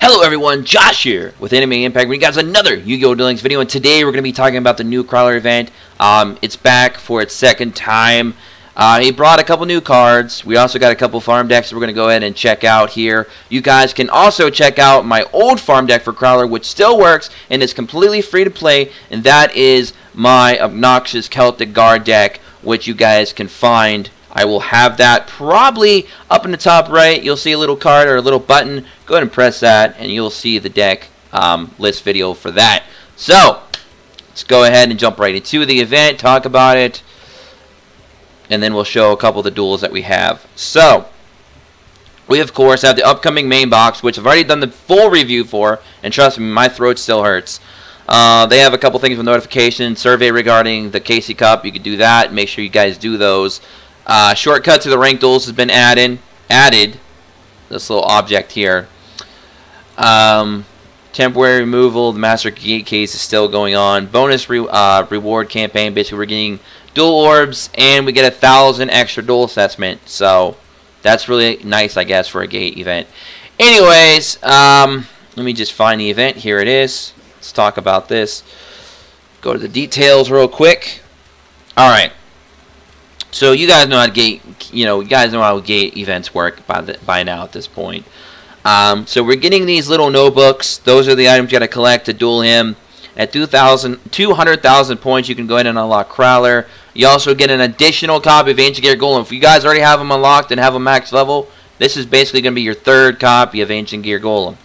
Hello everyone, Josh here with Anime Impact, bringing you guys another Yu-Gi-Oh! Duel Links video, and today we're going to be talking about the new Crowler event. It's back for its second time. He brought a couple new cards. We also got a couple farm decks that we're going to go ahead and check out here. You guys can also check out my old farm deck for Crowler, which still works and is completely free to play, and that is my obnoxious Celtic Guard deck, which you guys can find. I will have that probably up in the top right. You'll see a little card or a little button. Go ahead and press that, and you'll see the deck list video for that. So, let's go ahead and jump right into the event, talk about it, and then we'll show a couple of the duels that we have. So, we of course have the upcoming main box, which I've already done the full review for, and trust me, my throat still hurts. They have a couple things with notifications, survey regarding the Casey Cup. You could do that. Make sure you guys do those. Shortcut to the ranked duels has been added. This little object here. Temporary removal. The Master Gate case is still going on. Bonus reward campaign. Basically, we're getting dual orbs, and we get 1,000 extra dual assessment. So that's really nice, I guess, for a gate event. Anyways, let me just find the event. Here it is. Let's talk about this. Go to the details real quick. All right. So you guys know how gate, you guys know how gate events work by now at this point. So we're getting these little notebooks. Those are the items you got to collect to duel him. At 200,000 points, you can go ahead and unlock Crowler. You also get an additional copy of Ancient Gear Golem. If you guys already have them unlocked and have them max level, this is basically going to be your third copy of Ancient Gear Golem.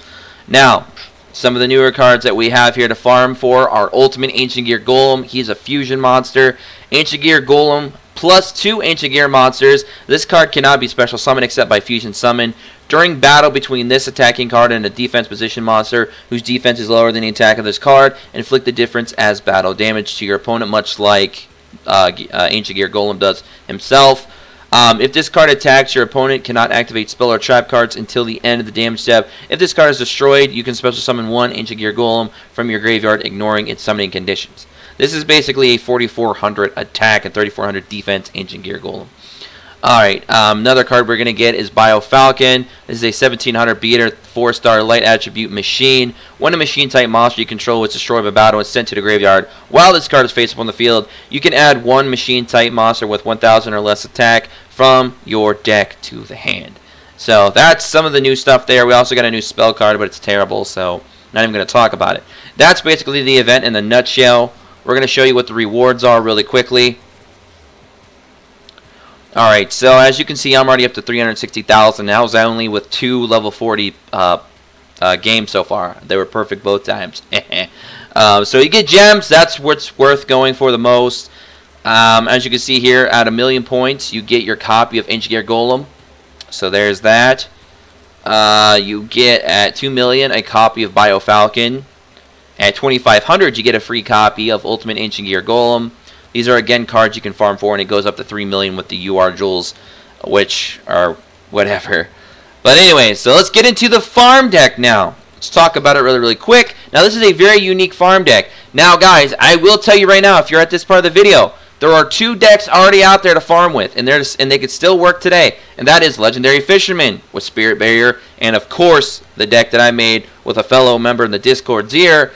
Now, some of the newer cards that we have here to farm for are Ultimate Ancient Gear Golem. He's a fusion monster. Ancient Gear Golem plus 2 Ancient Gear monsters. This card cannot be special summoned except by fusion summon. During battle between this attacking card and a defense position monster whose defense is lower than the attack of this card, inflict the difference as battle damage to your opponent, much like Ancient Gear Golem does himself. If this card attacks, your opponent cannot activate spell or trap cards until the end of the damage step. If this card is destroyed, you can special summon 1 Ancient Gear Golem from your graveyard, ignoring its summoning conditions. This is basically a 4,400 attack and 3,400 defense Ancient Gear Golem. Alright, another card we're going to get is Bio Falcon. This is a 1,700 beater, 4-star light attribute machine. When a machine type monster you control is destroyed by battle and sent to the graveyard, while this card is face up on the field, you can add 1 machine type monster with 1,000 or less attack from your deck to the hand. So that's some of the new stuff there. We also got a new spell card, but it's terrible, so not even going to talk about it. That's basically the event in a nutshell. We're going to show you what the rewards are really quickly. Alright, so as you can see, I'm already up to 360,000. That was only with 2 level 40 games so far. They were perfect both times. So you get gems. That's what's worth going for the most. As you can see here, at 1,000,000 points, you get your copy of Ancient Gear Golem. So there's that. You get at 2,000,000 a copy of Bio Falcon. At 2,500, you get a free copy of Ultimate Ancient Gear Golem. These are, again, cards you can farm for, and it goes up to 3,000,000 with the UR jewels, which are whatever. But anyway, so let's get into the farm deck now. Let's talk about it really, really quick. Now, this is a very unique farm deck. Now, guys, I will tell you right now, if you're at this part of the video, there are 2 decks already out there to farm with, and they could still work today. And that is Legendary Fisherman with Spirit Barrier, and, of course, the deck that I made with a fellow member in the Discord, Zier,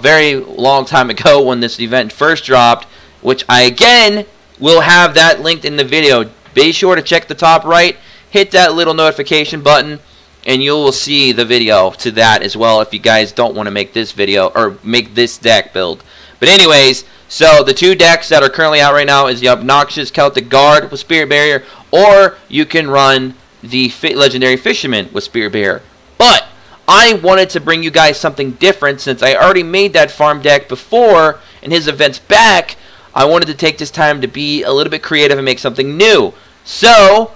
very long time ago when this event first dropped, which I, again, will have that linked in the video. Be sure to check the top right, hit that little notification button, and you will see the video to that as well if you guys don't want to make this video, or make this deck build. But anyways, so the 2 decks that are currently out right now is the obnoxious Celtic Guard with Spirit Barrier, or you can run the Legendary Fisherman with Spirit Barrier. But I wanted to bring you guys something different since I already made that farm deck before in his events back. I wanted to take this time to be a little bit creative and make something new. So,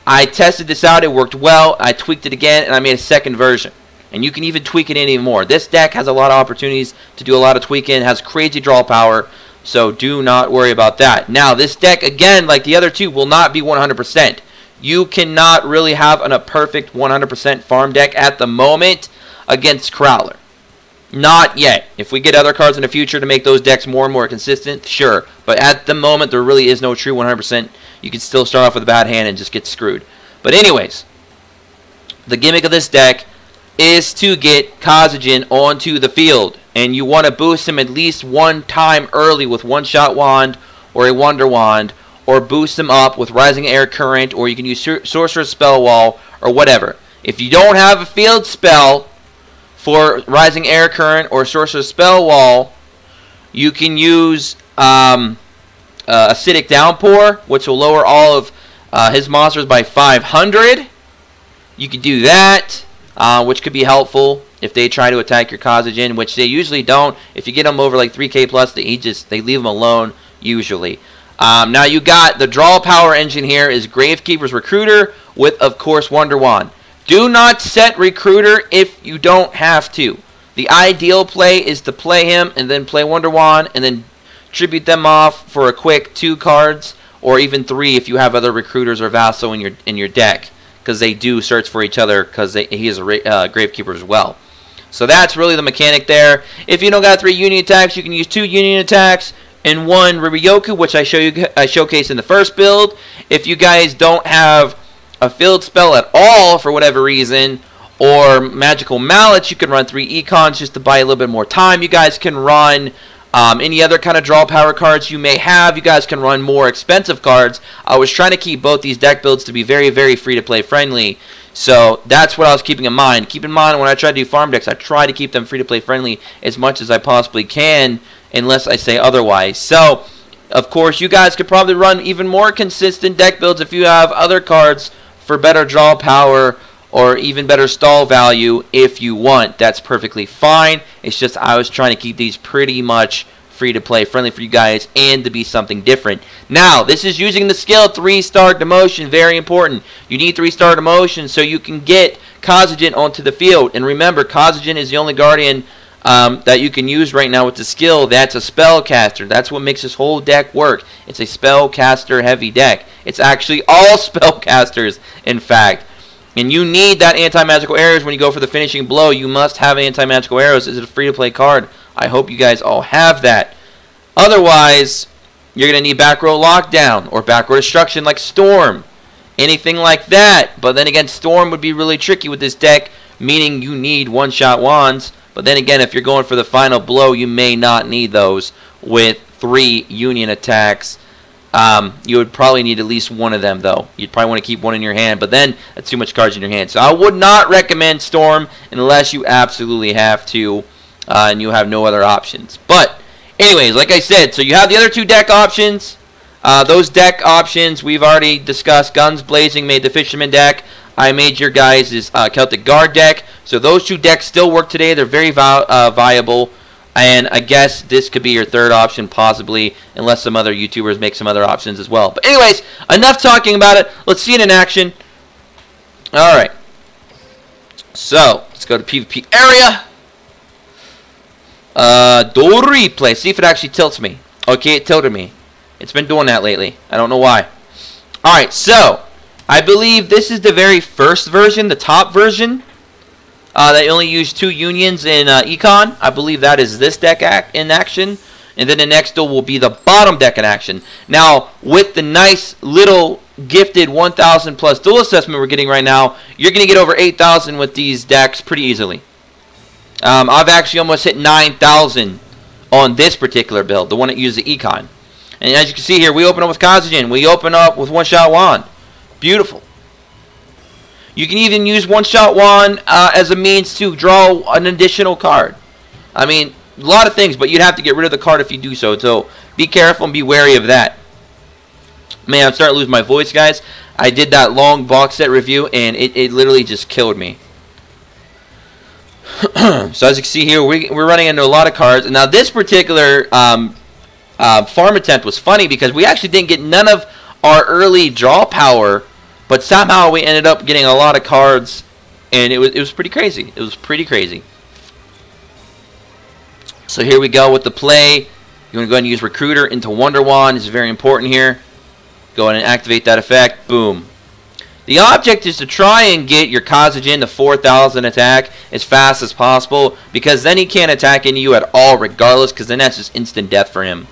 I tested this out. It worked well. I tweaked it again, and I made a second version. And you can even tweak it any more. This deck has a lot of opportunities to do a lot of tweaking. It has crazy draw power, so do not worry about that. Now, this deck, again, like the other 2, will not be 100%. You cannot really have a perfect 100% farm deck at the moment against Crowler. Not yet. If we get other cards in the future to make those decks more and more consistent, sure. But at the moment, there really is no true 100%. You can still start off with a bad hand and just get screwed. But anyways, the gimmick of this deck is to get Kazajan onto the field. And you want to boost him at least one time early with one-shot wand or a wonder wand, or boost him up with Rising Air Current, or you can use Sorcerer's Spell Wall, or whatever. If you don't have a field spell for Rising Air Current or Sorcerer's Spell Wall, you can use Acidic Downpour, which will lower all of his monsters by 500. You can do that, which could be helpful if they try to attack your Kazajan, which they usually don't. If you get them over like 3k plus, they leave them alone usually. Now you got the draw power engine here is Gravekeeper's Recruiter with, of course, Wonder Wand. Do not set Recruiter if you don't have to. The ideal play is to play him and then play Wonder Wand and then tribute them off for a quick 2 cards, or even 3 if you have other Recruiters or Vassal in your deck, because they do search for each other, because he is a Gravekeeper as well. So that's really the mechanic there. If you don't got 3 Union attacks, you can use 2 Union attacks and 1 Riryoku, which I showcased in the first build. If you guys don't have a field spell at all for whatever reason, or Magical Mallets, you can run 3 Econs just to buy a little bit more time. You guys can run any other kind of draw power cards you may have. You guys can run more expensive cards. I was trying to keep both these deck builds to be very, very free to play friendly. So that's what I was keeping in mind. Keep in mind, when I try to do farm decks, I try to keep them free to play friendly as much as I possibly can, unless I say otherwise. So, of course, you guys could probably run even more consistent deck builds if you have other cards for better draw power or even better stall value if you want. That's perfectly fine. It's just I was trying to keep these pretty much free to play friendly for you guys and to be something different. Now, this is using the skill 3-star Demotion. Very important. You need 3-star Demotion so you can get Kazajan onto the field. And remember, Kazajan is the only Guardian that you can use right now with the skill. That's a spellcaster. That's what makes this whole deck work. It's a spellcaster heavy deck. It's actually all spellcasters, in fact. And you need that anti-magical arrows when you go for the finishing blow. You must have anti-magical arrows. It's a free-to-play card. I hope you guys all have that. Otherwise, you're going to need back row lockdown or back row destruction like Storm. Anything like that. But then again, Storm would be really tricky with this deck, meaning you need one-shot wands. But then again, if you're going for the final blow, you may not need those with 3 Union attacks. You would probably need at least 1 of them, though. You'd probably want to keep 1 in your hand, but then that's too much cards in your hand. So I would not recommend Storm unless you absolutely have to, and you have no other options. But anyways, like I said, so you have the other 2 deck options. Those deck options we've already discussed. Guns Blazing made the Fisherman deck. I made your guys' Celtic Guard deck. So those 2 decks still work today. They're very viable. And I guess this could be your 3rd option, possibly, unless some other YouTubers make some other options as well. But anyways, enough talking about it. Let's see it in action. Alright. So, let's go to PvP area. Do replay. See if it actually tilts me. Okay, it tilted me. It's been doing that lately. I don't know why. Alright, so, I believe this is the very first version, the top version. They only use 2 unions in Econ. I believe that is this deck in action. And then the next duel will be the bottom deck in action. Now, with the nice little gifted 1,000 plus duel assessment we're getting right now, you're going to get over 8,000 with these decks pretty easily. I've actually almost hit 9,000 on this particular build, the one that uses the Econ. And as you can see here, we open up with Kazajan. We open up with one-shot wand. Beautiful. You can even use one-shot wand as a means to draw an additional card. I mean, a lot of things, but you'd have to get rid of the card if you do so. So be careful and be wary of that. Man, I'm starting to lose my voice, guys. I did that long box set review, and it literally just killed me. So as you can see here, we're running into a lot of cards. Now, this particular farm attempt was funny because we actually didn't get none of our early draw power, but somehow we ended up getting a lot of cards, and it was pretty crazy. It was pretty crazy. So here we go with the play. You want to go ahead and use Recruiter into Wonder Wand. It's very important here. Go ahead and activate that effect. Boom. The object is to try and get your Kazajan to 4,000 attack as fast as possible, because then he can't attack into you at all regardless, because then that's just instant death for him.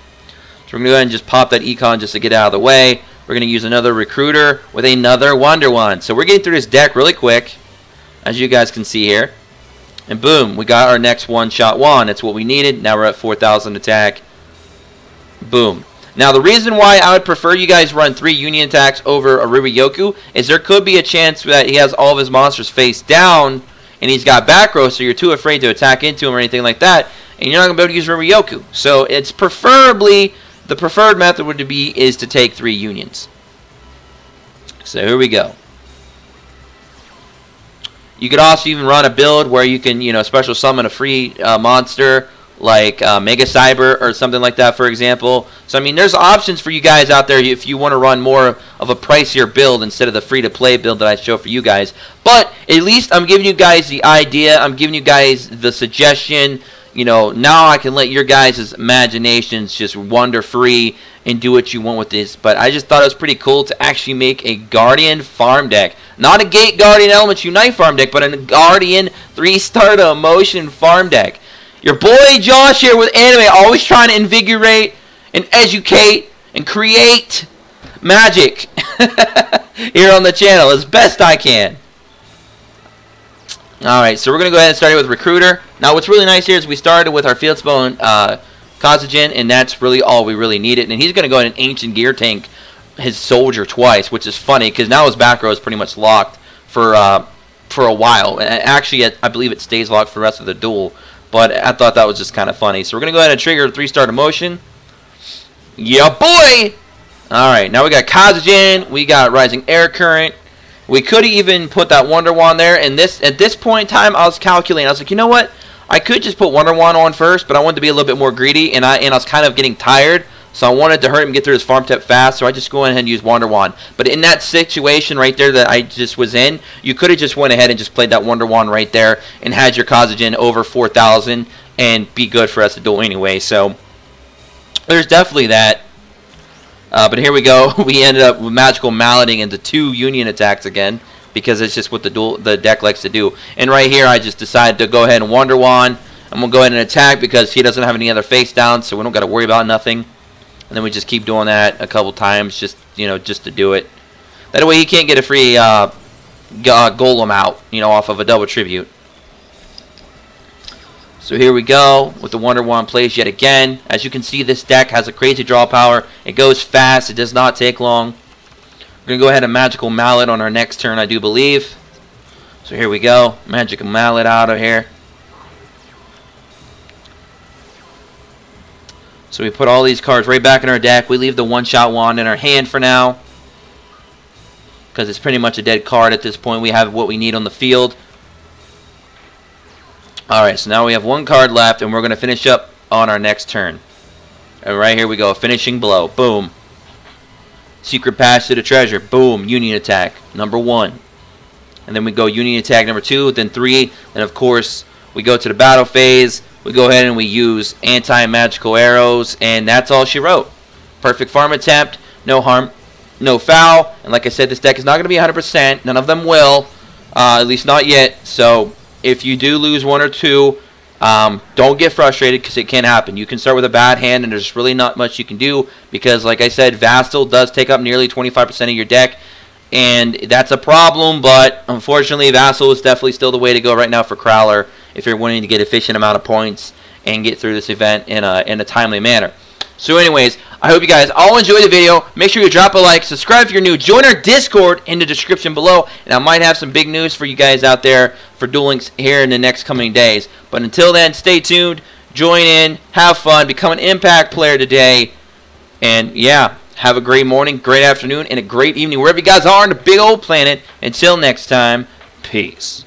So we're going to go ahead and just pop that Econ just to get out of the way. We're going to use another Recruiter with another Wonder Wand. So we're getting through this deck really quick, as you guys can see here. And boom, we got our next one-shot wand. That's what we needed. Now we're at 4,000 attack. Boom. Now, the reason why I would prefer you guys run 3 union attacks over a Ryuryoku is there could be a chance that he has all of his monsters face down and he's got back row, so you're too afraid to attack into him or anything like that, and you're not going to be able to use Ryuryoku. So it's preferably, the preferred method would be is to take 3 unions. So here we go. You could also even run a build where you can, special summon a free monster like Mega Cyber or something like that, for example. So, I mean, there's options for you guys out there if you want to run more of a pricier build instead of the free-to-play build that I show for you guys. But at least I'm giving you guys the idea. I'm giving you guys the suggestion. Now I can let your guys' imaginations just wander free and do what you want with this. But I just thought it was pretty cool to actually make a Guardian farm deck. Not a Gate Guardian Elements Unite farm deck, but a Guardian 3-star Demotion farm deck. Your boy Josh here with Anime, always trying to invigorate and educate and create magic here on the channel as best I can. Alright, so we're going to go ahead and start with Recruiter. Now what's really nice here is we started with our Field Spell and Kazajan, and that's really all we really needed. And he's going to go ahead and Ancient Gear Tank his Soldier twice, which is funny because now his back row is pretty much locked for a while. And actually, I believe it stays locked for the rest of the duel. But I thought that was just kind of funny. So we're going to go ahead and trigger 3-star Demotion. Yeah, boy! Alright, now we got Kazajan. We got Rising Air Current. We could even put that Wonder Wand there. And at this point in time, I was calculating. I was like, you know what? I could just put Wonder Wand on first, but I wanted to be a little bit more greedy. And I was kind of getting tired. So I wanted to hurt him get through his farm step fast. So I just go ahead and use Wonder Wand. But in that situation right there that I just was in, you could have just went ahead and just played that Wonder Wand right there and had your Kazajan over 4,000 and be good for us to duel anyway. So there's definitely that. But here we go. We ended up with Magical Malleting into 2 Union attacks again because it's just what the deck likes to do. And right here I just decided to go ahead and Wonder Wand. I'm going to go ahead and attack because he doesn't have any other face down, so we don't got to worry about nothing. And then we just keep doing that a couple times just to do it. That way he can't get a free Golem out, off of a double tribute. So here we go with the Wonder Wand plays yet again. As you can see, this deck has a crazy draw power. It goes fast. It does not take long. We're going to go ahead and Magical Mallet on our next turn, I do believe. So here we go. Magical Mallet out of here. So we put all these cards right back in our deck. We leave the one-shot wand in our hand for now, because it's pretty much a dead card at this point. We have what we need on the field. Alright, so now we have 1 card left, and we're going to finish up on our next turn. And right here we go. Finishing blow. Boom. Secret Pass to the Treasure. Boom. Union attack. Number 1. And then we go Union attack number 2, then 3. And of course, we go to the battle phase. We go ahead and we use anti-magical arrows, and that's all she wrote. Perfect farm attempt, no harm, no foul. And like I said, this deck is not going to be 100%. None of them will, at least not yet. So if you do lose 1 or 2, don't get frustrated because it can happen. You can start with a bad hand, and there's really not much you can do because, like I said, Vassal does take up nearly 25% of your deck. And that's a problem, but unfortunately, Vassal is definitely still the way to go right now for Crowler if you're wanting to get efficient amount of points and get through this event in a timely manner. So anyways, I hope you guys all enjoyed the video. Make sure you drop a like, subscribe if you're new, join our Discord in the description below, and I might have some big news for you guys out there for dueling here in the next coming days. But until then, stay tuned, join in, have fun, become an Impact player today, and yeah, have a great morning, great afternoon, and a great evening wherever you guys are on the big old planet. Until next time, peace.